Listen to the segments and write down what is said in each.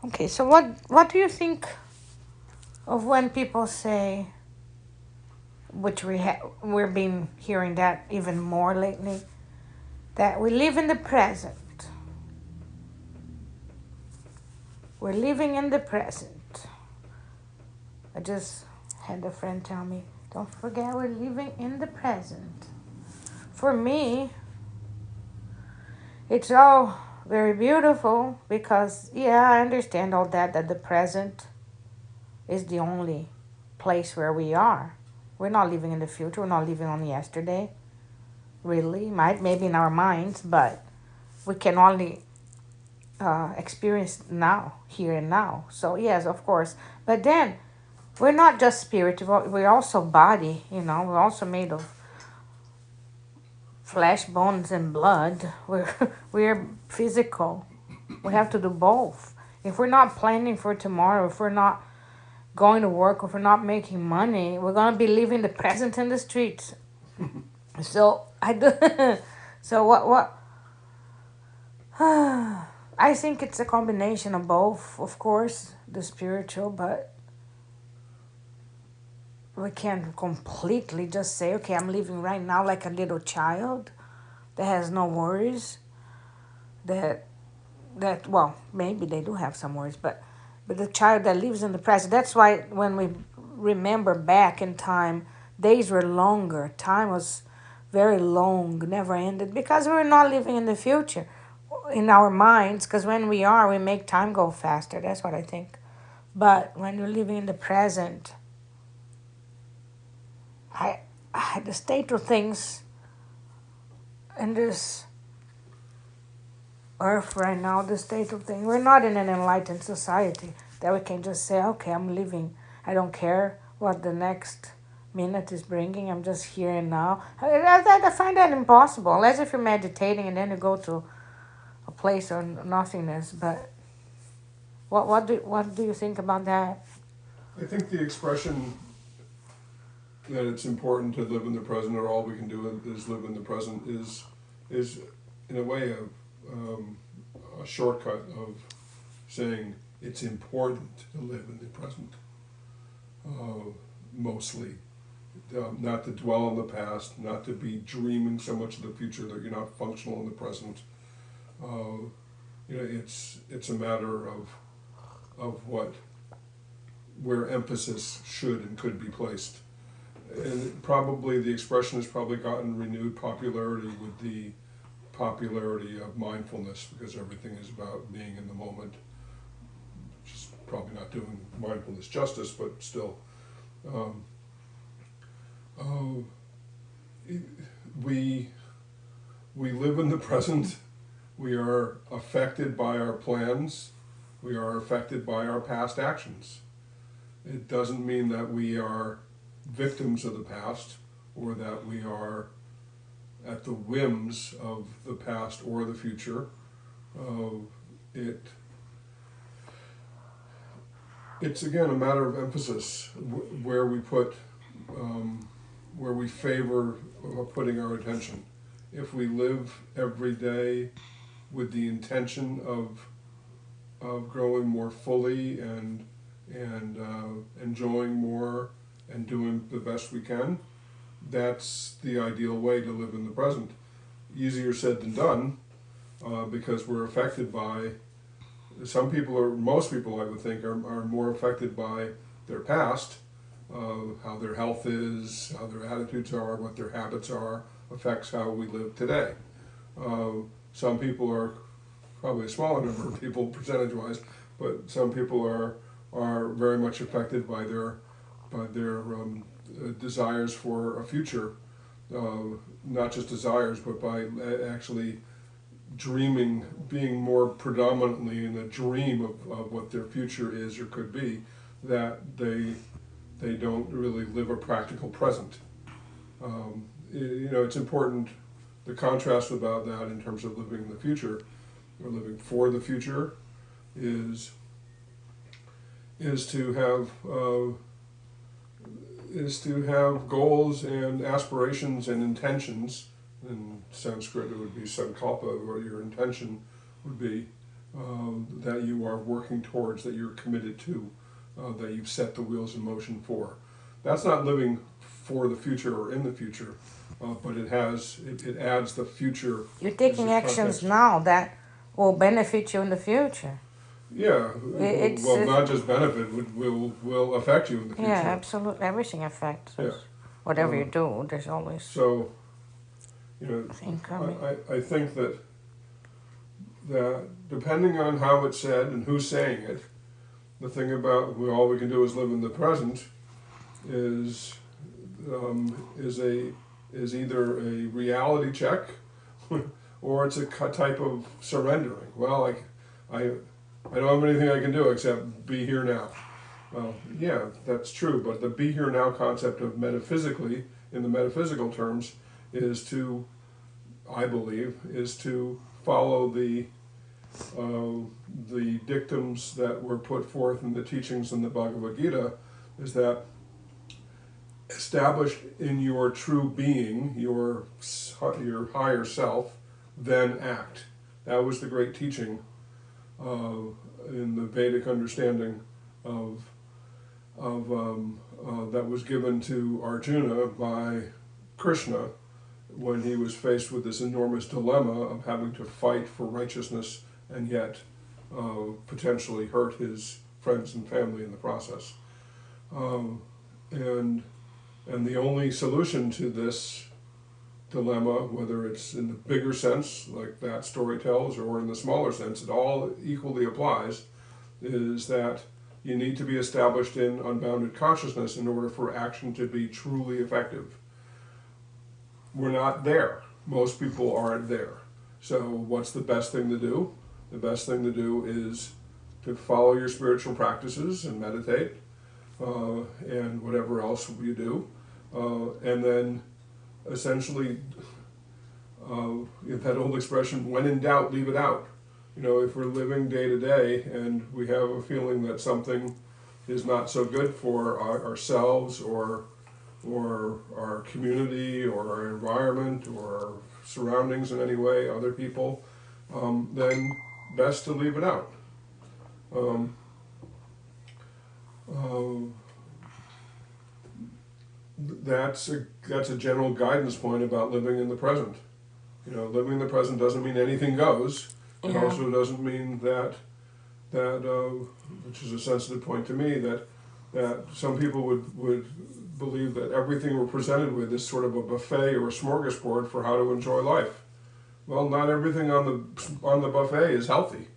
Okay, so what do you think of when people say, which we're been hearing that even more lately, that we live in the present. We're living in the present. I just had a friend tell me, don't forget we're living in the present. For me, it's all very beautiful because, yeah, I understand all that the present is the only place where we are. We're not living in the future, we're not living on yesterday, really. Maybe in our minds, but we can only experience now, here and now. So, yes, of course. But then, we're not just spirit, we're also body, we're also made of flesh, bones, and blood. We're physical. We have to do both. If we're not planning for tomorrow, if we're not going to work, if we're not making money, we're gonna be living the present in the streets. So I do. So what? I think it's a combination of both. Of course, the spiritual, but we can't completely just say, okay, I'm living right now like a little child that has no worries. That well, maybe they do have some worries, but the child that lives in the present. That's why when we remember back in time, days were longer. Time was very long, never ended, because we're not living in the future in our minds. Because when we are, we make time go faster. That's what I think. But when you're living in the present, the state of things in this earth right now, the state of things, we're not in an enlightened society that we can just say, okay, I'm living. I don't care what the next minute is bringing. I'm just here and now. I find that impossible, unless if you're meditating and then you go to a place of nothingness. But what do you think about that? I think the expression that it's important to live in the present, or all we can do is live in the present, is in a way a shortcut of saying it's important to live in the present. Mostly, not to dwell on the past, not to be dreaming so much of the future that you're not functional in the present. It's a matter of what where emphasis should and could be placed. And probably the expression has probably gotten renewed popularity with the popularity of mindfulness, because everything is about being in the moment, which is probably not doing mindfulness justice, but still. Um, uh, we we live in the present. We are affected by our plans. We are affected by our past actions. It doesn't mean that we are victims of the past, or that we are at the whims of the past or the future. Uh, it it's again a matter of emphasis, where we put where we favor putting our attention. If we live every day with the intention of growing more fully and enjoying more and doing the best we can, that's the ideal way to live in the present. Easier said than done, because we're affected by, some people, or most people I would think, are more affected by their past, how their health is, how their attitudes are, what their habits are, affects how we live today. Some people are, probably a smaller number of people percentage wise, but some people are very much affected by their desires for a future, not just desires, but by actually dreaming, being more predominantly in a dream of what their future is or could be, that they don't really live a practical present. It's important, the contrast about that in terms of living in the future, or living for the future, is is to have goals and aspirations and intentions. In Sanskrit, it would be sankalpa, where your intention would be, that you are working towards, that you're committed to, that you've set the wheels in motion for. That's not living for the future or in the future, but it adds the future You're as taking a actions context. now that will benefit you in the future. Yeah, It's well, not just benefit, will affect you in the yeah, future. absolutely. Everything affects Yeah. us. Whatever you Uh, do, there's always so, you know, thing coming. I think that depending on how it's said and who's saying it, the thing about all we can do is live in the present is is either a reality check or it's a type of surrendering. Well, I don't have anything I can do except be here now. Well, yeah, that's true, but the be here now concept of metaphysically, in the metaphysical terms, is to, I believe, is to follow the dictums that were put forth in the teachings in the Bhagavad Gita, is that established in your true being, your higher self, then act. That was the great teaching in the Vedic understanding of that was given to Arjuna by Krishna when he was faced with this enormous dilemma of having to fight for righteousness and yet potentially hurt his friends and family in the process. And the only solution to this dilemma, whether it's in the bigger sense, like that story tells, or in the smaller sense, it all equally applies, is that you need to be established in unbounded consciousness in order for action to be truly effective. We're not there. Most people aren't there. So what's the best thing to do? The best thing to do is to follow your spiritual practices and meditate, and whatever else you do, and then essentially that old expression, when in doubt, leave it out. You know, if we're living day to day and we have a feeling that something is not so good for ourselves or our community or our environment or our surroundings in any way, other people, then best to leave it out. Um, uh, that's a general guidance point about living in the present. You know, living in the present doesn't mean anything goes. It Yeah. also doesn't mean that which is a sensitive point to me, that some people would believe that everything we're presented with is sort of a buffet or a smorgasbord for how to enjoy life. Well, not everything on the buffet is healthy.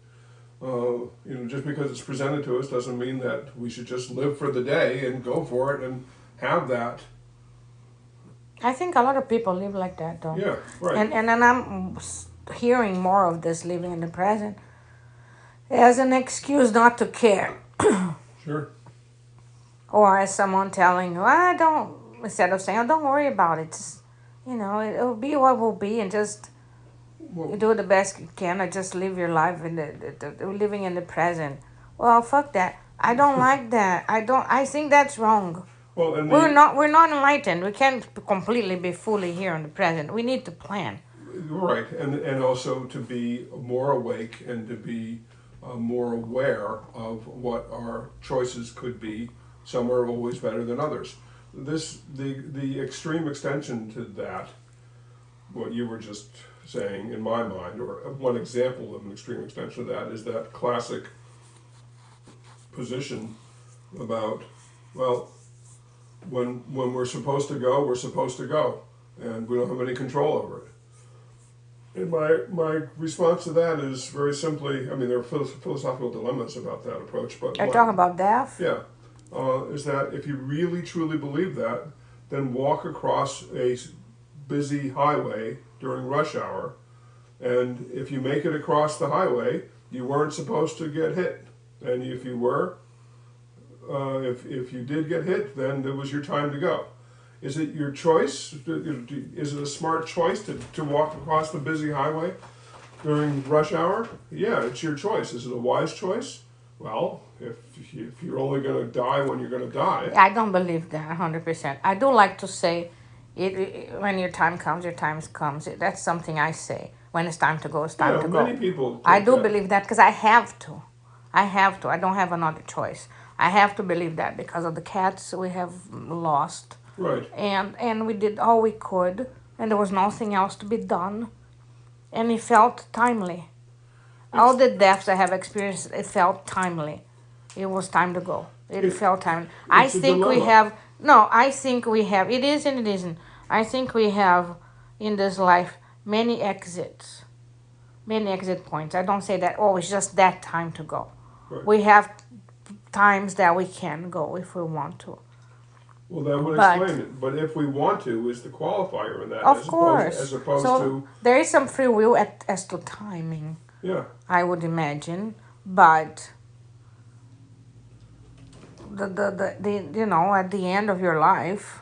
You know, just because it's presented to us doesn't mean that we should just live for the day and go for it and have that. I think a lot of people live like that, though. Yeah, right. And then I'm hearing more of this living in the present as an excuse not to care. Sure. Or as someone telling you, I don't, instead of saying, oh, don't worry about it. Just, you know, it'll be what will be, and just Well, do the best you can, or just live your life in the living in the present. Well, fuck that. I don't like that. I think that's wrong. well, and We're not enlightened. We can't completely be fully here in the present. We need to plan. right, and also to be more awake and to be more aware of what our choices could be. Some are always better than others. The extreme extension to that, what you were just saying in my mind, or one example of an extreme extension of that, is that classic position about, well, when we're supposed to go, we're supposed to go, and we don't have any control over it. And my response to that is very simply, I mean, there are philosophical dilemmas about that approach, but I talk about death. yeah, is that if you really truly believe that, then walk across a busy highway during rush hour, and if you make it across the highway, you weren't supposed to get hit, and if you were, if you did get hit, then it was your time to go. Is it your choice? Is it a smart choice to walk across the busy highway during rush hour? Yeah, it's your choice. Is it a wise choice? Well, if you're only going to die when you're going to die. I don't believe that 100%. I do like to say, when your time comes, your time comes. That's something I say. when it's time to go, it's time Yeah, to many go. people I take do that. believe that because I have to. I have to. I don't have another choice. I have to believe that because of the cats we have lost, Right. and we did all we could, and there was nothing else to be done, and it felt timely. All It's the deaths I have experienced, it felt timely. It was time to go. It it, felt time. I it's a think we dilemma. have, no, I think we have, it is and it isn't. I think we have in this life many exits, many exit points. I don't say that, oh, it's just that time to go. Right. We have times that we can go if we want to. Well, that would But, explain it. But if we want to, is the qualifier in that, of as course, opposed so to, there is some free will as to timing, yeah. I would imagine. But the you know, at the end of your life,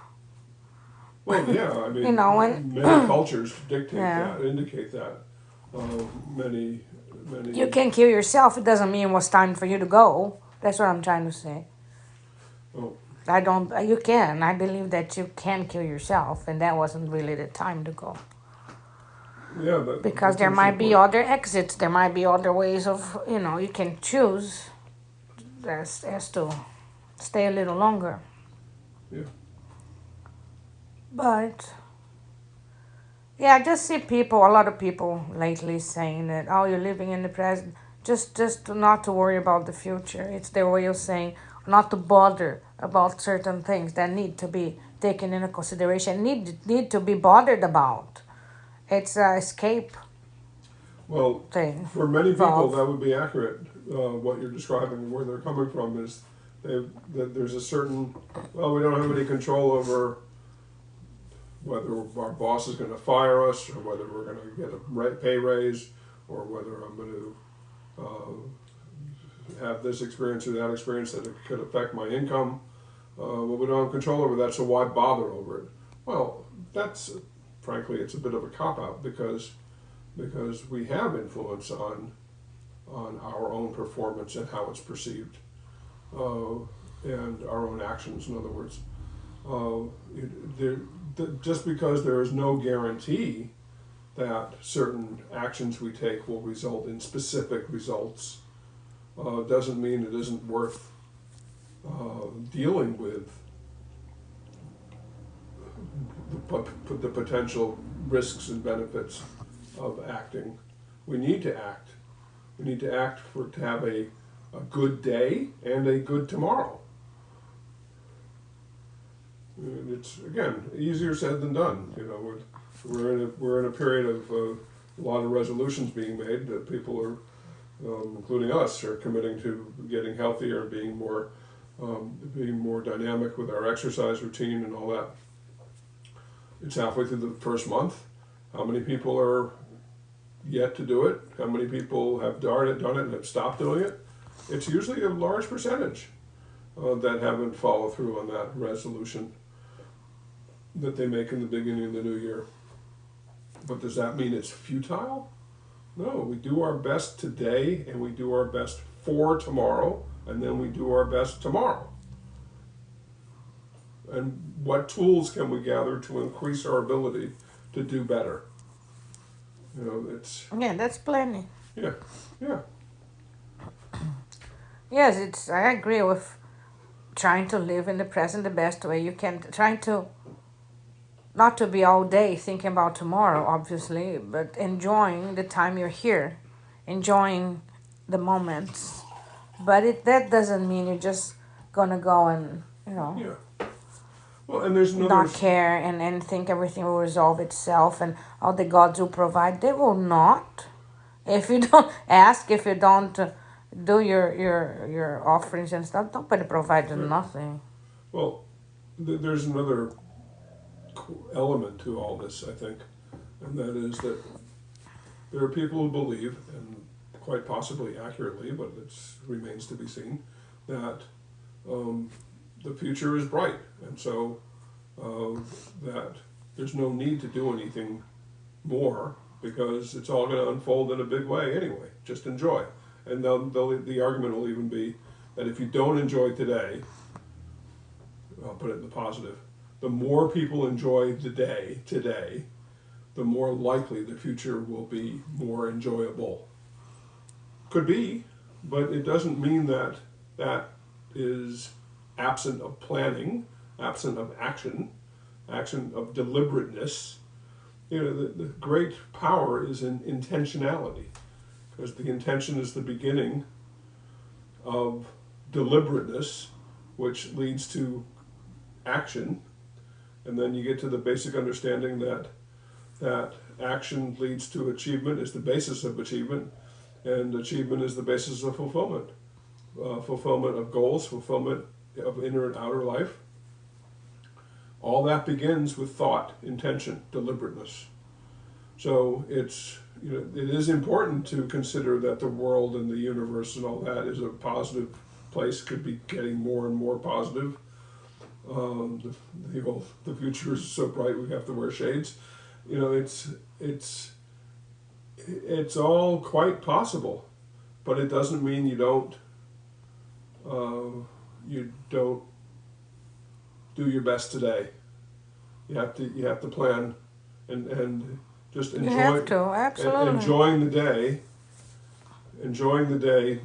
Well, yeah. I you know, mean, many cultures dictate yeah, that, indicate that. Many, you many. can kill yourself. It doesn't mean it was time for you to go. That's what I'm trying to say. Oh, I don't. You can. I believe that you can kill yourself, and that wasn't really the time to go. yeah. Because That's there an might interesting be point. other exits. There might be other ways of, you know, you can choose as to stay a little longer. Yeah. But yeah, I just see people, a lot of people lately saying that, oh, you're living in the present. Just not to worry about the future. It's their way of saying not to bother about certain things that need to be taken into consideration, need to be bothered about. It's a escape Well, thing, for many people, valve. that would be accurate. What you're describing, where they're coming from, is that there's a certain, well, we don't have any control over whether our boss is going to fire us, or whether we're going to get a pay raise, or whether I'm going to have this experience or that experience that it could affect my income. But we don't have control over that, so why bother over it? Well, that's, frankly, it's a bit of a cop out, because we have influence on our own performance and how it's perceived, and our own actions. In other words, just because there is no guarantee that certain actions we take will result in specific results, doesn't mean it isn't worth dealing with the potential risks and benefits of acting. We need to act. We need to act to have a good day and a good tomorrow. And it's, again, easier said than done. You know, we're in a period of a lot of resolutions being made that people are, including us, are committing to getting healthier, being more dynamic with our exercise routine and all that. It's halfway through the first month. How many people are yet to do it? How many people have done it and have stopped doing it? It's usually a large percentage that haven't followed through on that resolution that they make in the beginning of the new year. But does that mean it's futile? No, we do our best today, and we do our best for tomorrow, and then we do our best tomorrow. And what tools can we gather to increase our ability to do better? You know, it's, Yeah, that's plenty. yeah, yeah, Yes, it's. I agree with trying to live in the present the best way you can. Trying to not to be all day thinking about tomorrow, obviously, but enjoying the time you're here, enjoying the moments. But that doesn't mean you're just gonna go and, you know, yeah. Well, and there's another, not care and think everything will resolve itself and all the gods will provide. They will not. If you don't ask, if you don't do your offerings and stuff, nobody provides you right. nothing. Well, there's another element to all this, I think, and that is that there are people who believe, and quite possibly accurately, but it remains to be seen, that the future is bright, and so that there's no need to do anything more because it's all going to unfold in a big way anyway. Just enjoy. And the argument will even be that if you don't enjoy today, I'll put it in the positive, the more people enjoy the day today, the more likely the future will be more enjoyable. Could be, but it doesn't mean that that is absent of planning, absent of action, absent of deliberateness. The great power is in intentionality, because the intention is the beginning of deliberateness, which leads to action, and then you get to the basic understanding that action leads to achievement, is the basis of achievement, and achievement is the basis of fulfillment. Fulfillment of goals, fulfillment of inner and outer life. All that begins with thought, intention, deliberateness. So it is important to consider that the world and the universe and all that is a positive place, could be getting more and more positive. The future is so bright we have to wear shades. It's all quite possible, but it doesn't mean you don't do your best today. You have to plan and just enjoy. You have to, absolutely. Enjoying the day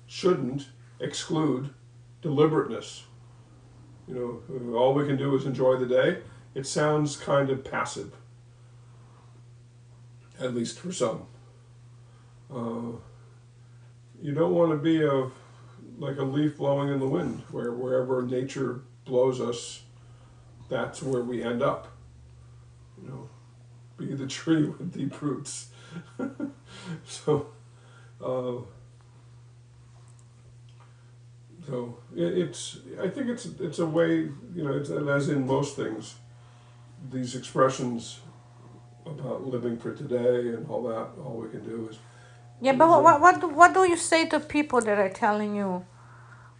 shouldn't exclude deliberateness. All we can do is enjoy the day. It sounds kind of passive, at least for some. You don't want to be like a leaf blowing in the wind, where wherever nature blows us, that's where we end up. Be the tree with deep roots. So I think it's a way, as in most things, these expressions about living for today and all that, all we can do is. Yeah, but what do you say to people that are telling you,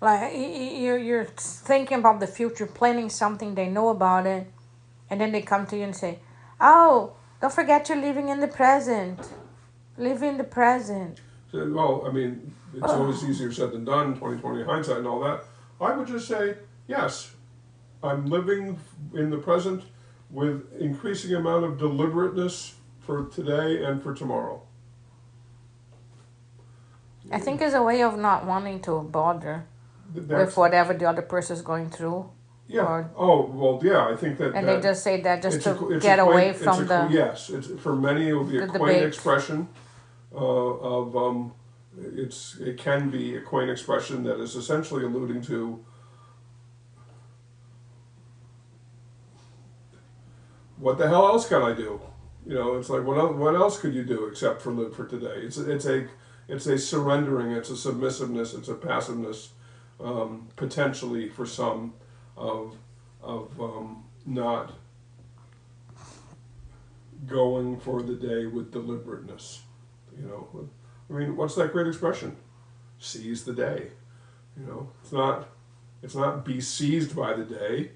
like, you're thinking about the future, planning something, they know about it, and then they come to you and say, "Oh, don't forget you're living in the present. Live in the present." So, well, I mean, it's always easier said than done, 2020 hindsight and all that. I would just say, yes, I'm living in the present with increasing amount of deliberateness for today and for tomorrow. I think it's a way of not wanting to bother with whatever the other person is going through. Yeah. I think that. And they just say that just to get away from the. Yes, for many it will be a quaint expression it can be a quaint expression that is essentially alluding to what the hell else can I do? It's like what else could you do except for live for today? It's a surrendering, it's a submissiveness, it's a passiveness, potentially for some of not going for the day with deliberateness. I mean, what's that great expression? Seize the day. It's not be seized by the day.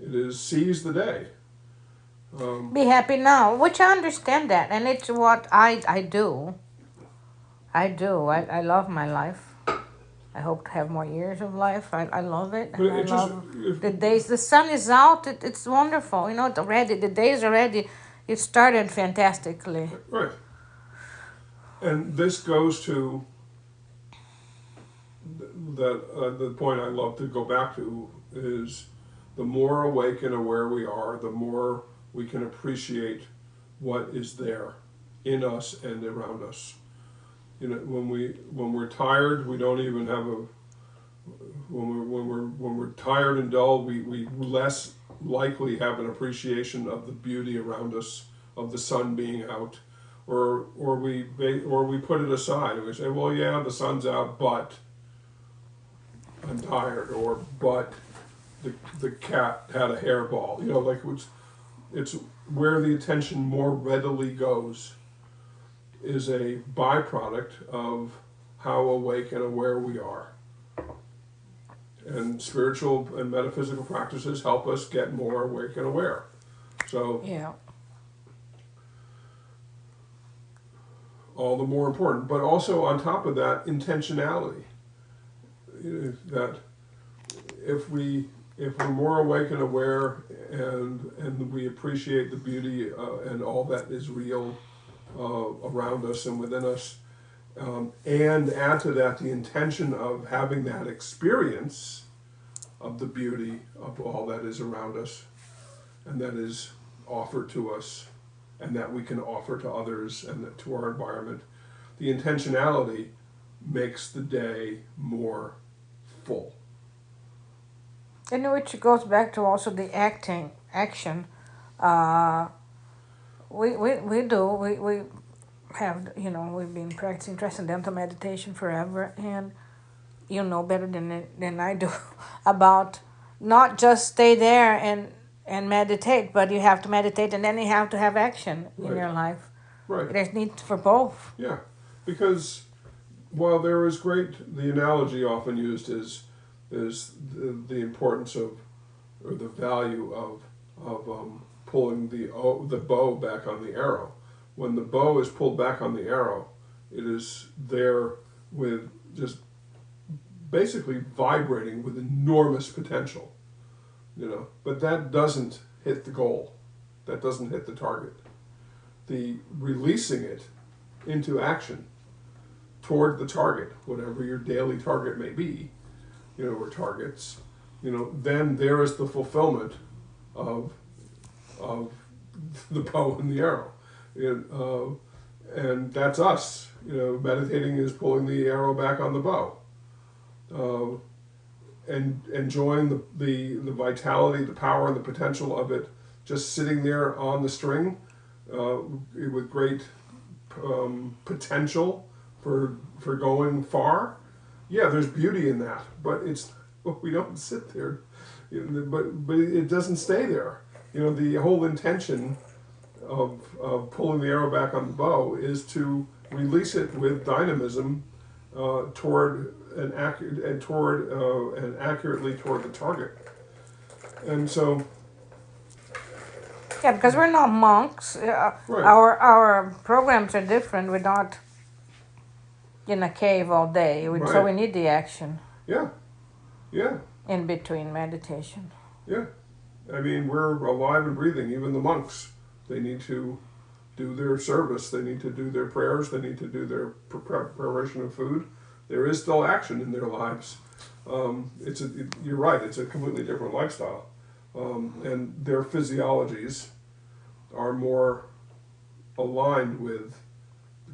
It is seize the day. Be happy now, which I understand that, and it's what I do. I love my life. I hope to have more years of life. I love it. The days. The sun is out. It's wonderful. Already the days already. It started fantastically. Right. And this goes to the point I love to go back to is the more awake and aware we are, the more we can appreciate what is there in us and around us. When we're tired, we don't even have when we're tired and dull, we less likely have an appreciation of the beauty around us, of the sun being out, or we put it aside and we say, well, yeah, the sun's out, but I'm tired, or but the cat had a hairball. It's where the attention more readily goes is a byproduct of how awake and aware we are. And spiritual and metaphysical practices help us get more awake and aware. So, yeah, all the more important. But also on top of that, intentionality. That if we if we're more awake and aware, and we appreciate the beauty and all that is real around us and within us, and add to that the intention of having that experience of the beauty of all that is around us and that is offered to us and that we can offer to others and to our environment, the intentionality makes the day more full. And which goes back to also the action. Uh, we have, we've been practicing transcendental meditation forever, and you know better than I do about not just stay there and meditate, but you have to meditate and then you have to have action in Right. your life. Right. There's need for both. Yeah, because while there is the analogy often used is the importance of, or the value of pulling the bow back on the arrow. When the bow is pulled back on the arrow, it is there with just basically vibrating with enormous potential, But that doesn't hit the goal. That doesn't hit the target. The releasing it into action toward the target, whatever your daily target may be, or targets, then there is the fulfillment of the bow and the arrow. And that's us. Meditating is pulling the arrow back on the bow. And enjoying the vitality, the power, and the potential of it, just sitting there on the string with great potential for going far. Yeah, there's beauty in that, but we don't sit there. But it doesn't stay there. The whole intention of pulling the arrow back on the bow is to release it with dynamism toward and accurately toward the target. And so, Yeah, because we're not monks. Right. Our programs are different. We're not in a cave all day. So Right. we need the action yeah, in between meditation. yeah. I mean, we're alive and breathing. Even the monks, they need to do their service. They need to do their prayers. They need to do their preparation of food. There is still action in their lives. You're right. It's a completely different lifestyle, and their physiologies are more aligned with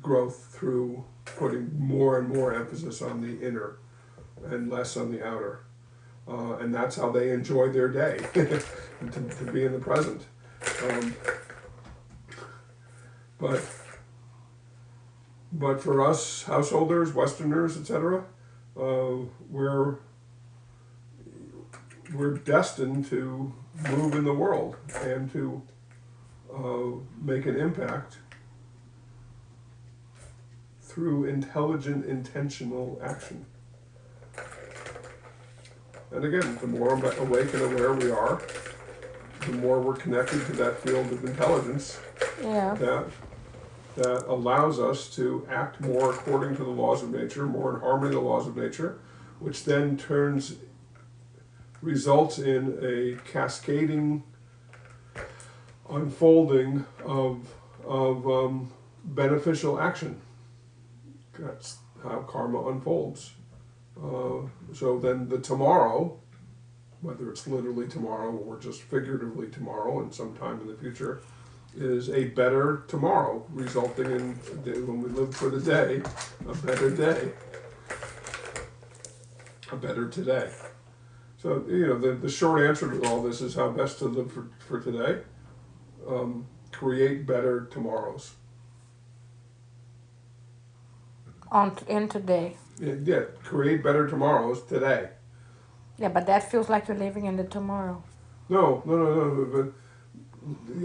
growth through putting more and more emphasis on the inner and less on the outer. And that's how they enjoy their day, to be in the present. But for us householders, Westerners, etc., we're destined to move in the world and to make an impact through intelligent, intentional action. And again, the more awake and aware we are, the more we're connected to that field of intelligence Yeah. that allows us to act more according to the laws of nature, more in harmony with the laws of nature, which then results in a cascading unfolding of beneficial action. That's how karma unfolds. So then the tomorrow, whether it's literally tomorrow or just figuratively tomorrow and sometime in the future, is a better tomorrow, resulting in, when we live for the day, a better day, a better today. So, the short answer to all this is how best to live for today. Create better tomorrows. In today. Yeah, create better tomorrows today. Yeah, but that feels like you're living in the tomorrow. No, but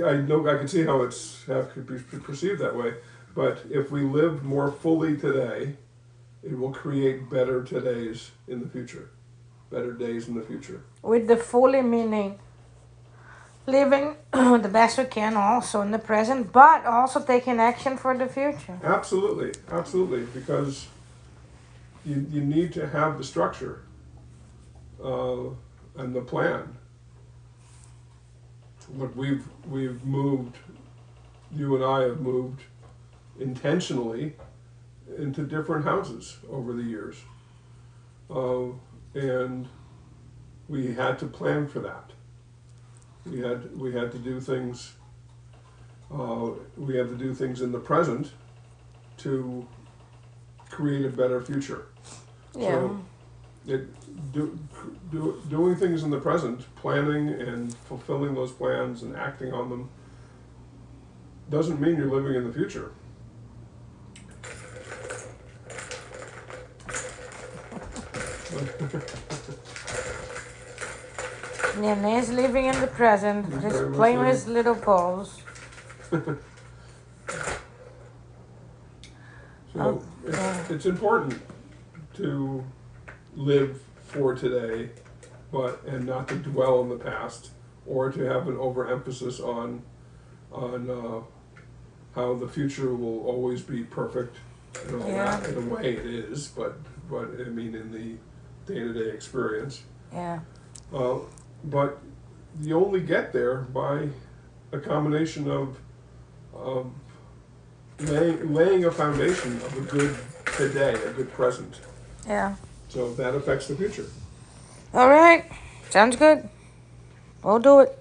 I know I can see how could be perceived that way. But if we live more fully today, it will create better todays in the future, better days in the future. With the fully meaning living the best we can also in the present, but also taking action for the future. Absolutely, because you need to have the structure and the plan. Look, we've moved. You and I have moved intentionally into different houses over the years, and we had to plan for that. We had to do things. We had to do things in the present to create a better future. Yeah. So doing things in the present, planning and fulfilling those plans and acting on them, doesn't mean you're living in the future. Yeah, Nan's living in the present, He's just very much playing with living. his little balls. So yeah. it's important to live for today, and not to dwell on the past, or to have an overemphasis on how the future will always be perfect. And all Yeah. that. In a way, it is, but I mean, in the day-to-day experience. Yeah. But you only get there by a combination of laying a foundation of a good today, a good present. Yeah. So that affects the future. All right. Sounds good. We'll do it.